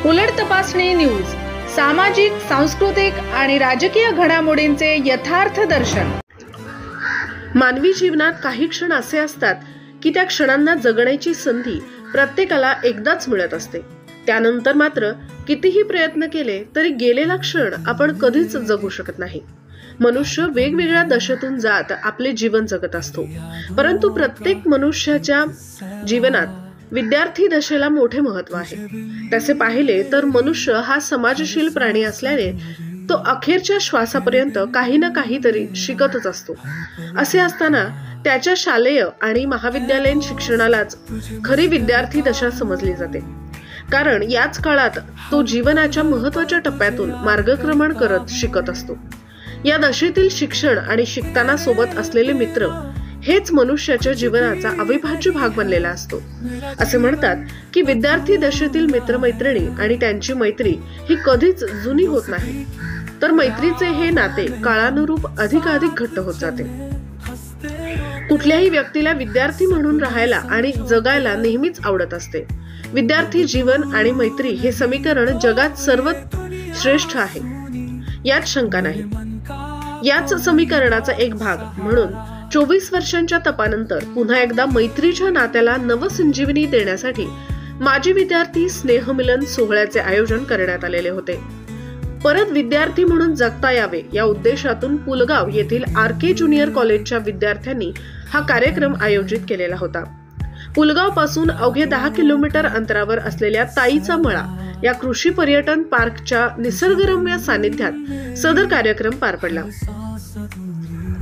उलट तपासणी न्यूज, सामाजिक, सांस्कृतिक आणि राजकीय घडामोडींचे यथार्थ दर्शन। मानवी जीवनात काही क्षण असे असतात की त्या क्षणांना जगण्याची संधी प्रत्येकाला एकदाच मिळत असते। त्यानंतर मात्र कितीही प्रयत्न केले तरी गेलेला क्षण आपण कधीच जगू शकत नाही। मनुष्य वेगवेगळ्या दशेतून जात आपले जीवन जगत असतो, परंतु प्रत्येक मनुष्याच्या जीवनात विद्यार्थी दशेला मोठे महत्व आहे। तसे पाहिले तर मनुष्य हा समाजशील प्राणी असल्याने तो अखेरच्या श्वासापर्यंत काही ना काहीतरी शिकतच असतो। असे असताना त्याच्या शालेय आणि महाविद्यालयीन शिक्षणालाच खरी विद्यार्थी दशा समजली जाते, कारण याच काळात तो जीवनाच्या महत्त्वाच्या टप्प्यातून मार्गक्रमण करत शिकत असतो। या दशेतील शिक्षण आणि शिकताना सोबत असलेले मित्र हेच मनुष्याच्या जीवनाचा अविभाज्य भाग बनलेला असतो। असे म्हणतात की विद्यार्थी दशेतील मित्रमैत्रिणी आणि त्यांची मैत्री ही कधीच जुनी होत नाही, तर मैत्रीचे हे नाते काळानुरूप अधिकाधिक घट्ट होत जाते। कुठल्याही व्यक्तीला विद्यार्थी म्हणून राहायला आणि जगायला नेहमीच आवडत असते। विद्यार्थी जीवन आणि मैत्री हे समीकरण जगात सर्वात श्रेष्ठ आहे, यात शंका नाही। याच समीकरणाचा एक भाग म्हणून 24 वर्षांच्या तपानंतर पुन्हा एकदा मैत्रीच्या नात्याला नवसंजीवनी देण्यासाठी माजी विद्यार्थी स्नेहमिलन सोहळ्याचे आयोजन करण्यात आलेले होते। परत विद्यार्थी म्हणून जगता यावे या उद्देशातून पुलगाव येथील RK ज्युनियर कॉलेजच्या विद्यार्थ्यांनी हा कार्यक्रम आयोजित केलेला होता। पुलगाव पासून अवघे 10 किलोमीटर अंतरावर असलेल्या ताईचा मळा या कृषी पर्यटन पार्कच्या निसर्गरम्य सानिध्यात सदर कार्यक्रम पार पडला।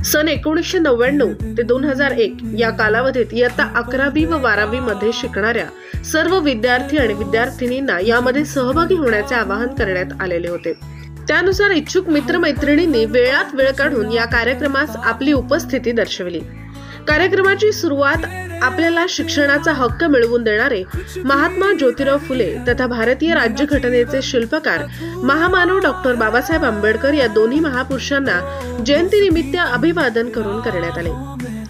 सन 1999 ते 2001 या कालावधीत इयत्ता 11वी व 12वी मध्ये शिकणाऱ्या सर्व विद्यार्थी आणि विद्यार्थिनींना यामध्ये सहभागी होण्याचे आवाहन करण्यात आलेले होते। त्यानुसार इच्छुक मित्रमैत्रिणींनी वेळात वेळ काढून या कार्यक्रमास आपली उपस्थिती दर्शवली। कार्यक्रमाची सुरुवात आपल्याला शिक्षणाचा हक्क मिळवून देणारे महात्मा ज्योतिराव फुले तथा भारतीय राज्यघटनेचे शिल्पकार महामानव डॉक्टर बाबासाहेब आंबेडकर या दोन्ही महापुरुषांना जयंतीनिमित्त अभिवादन करून करण्यात आले।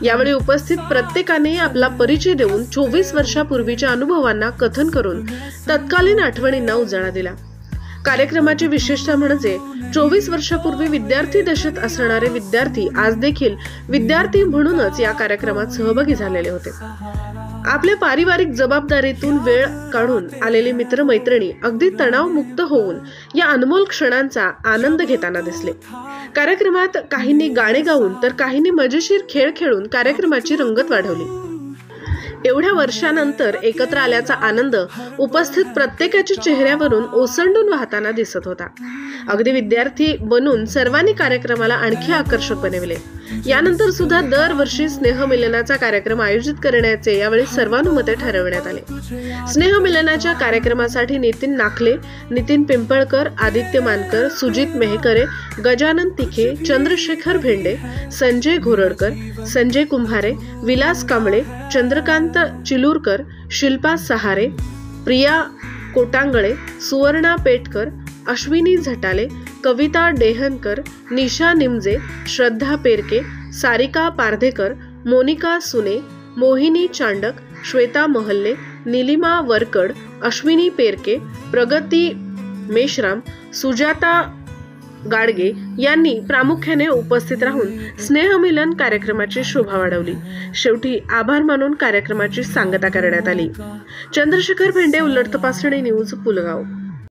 यावेळी उपस्थित प्रत्येकाने आपला परिचय देऊन 24 वर्षापूर्वीच्या अनुभवांना कथन करून तत्कालीन आठवणींना उजाळा दिला। कार्यक्रमाची विशेषता म्हणजे 24 वर्षापूर्वी विद्यार्थी दशेत असणारे विद्यार्थी आज देखील विद्यार्थी म्हणूनच या कार्यक्रमात सहभागी झालेले होते। आपल्या पारिवारिक जबाबदारीतून वेळ काढून आलेले मित्रमैत्रिणी अगदी तणावमुक्त होऊन या अनमोल क्षणांचा आनंद घेताना दिसले। कार्यक्रमात काहींनी गाणे गाऊन तर काहींनी मजेशीर खेळ खेळून कार्यक्रमाची रंगत वाढवली। एवढ्या वर्षानंतर एकत्र आल्याचा आनंद उपस्थित प्रत्येकाच्या चेहऱ्यावरून ओसंडून वाहताना दिसत होता। अगदी विद्यार्थी बनून सर्वांनी कार्यक्रमाला आणखी आकर्षक बनविले। यानंतर सुद्धा दरवर्षी स्नेहमिलनाचा कार्यक्रम आयोजित करण्याचे यावेळी सर्वानुमते ठरवण्यात आले। स्नेहमिलनाच्या कार्यक्रमासाठी नितीन नाखले, नितीन पिंपळकर, आदित्य मानकर, सुजित मेहकरे, गजानन तिखे, चंद्रशेखर भेंडे, संजय घोरडकर, संजय कुंभारे, विलास कांबळे, चंद्रकांत चिलूरकर, शिल्पा सहारे, प्रिया कोटांगळे, सुवर्णा पेटकर, अश्विनी झटाले, कविता डेहनकर, निशा निमजे, श्रद्धा पेरके, सारिका पारधेकर, मोनिका सुने, मोहिनी चांडक, श्वेता महल्ले, निलिमा वरकड, अश्विनी पेरके, प्रगती मेश्राम, सुजाता गाडगे यांनी प्रामुख्याने उपस्थित राहून स्नेहमिलन कार्यक्रमाची शोभा वाढवली। शेवटी आभार मानून कार्यक्रमाची सांगता करण्यात आली। चंद्रशेखर भेंडे, उलट तपासणी न्यूज, पुलगाव।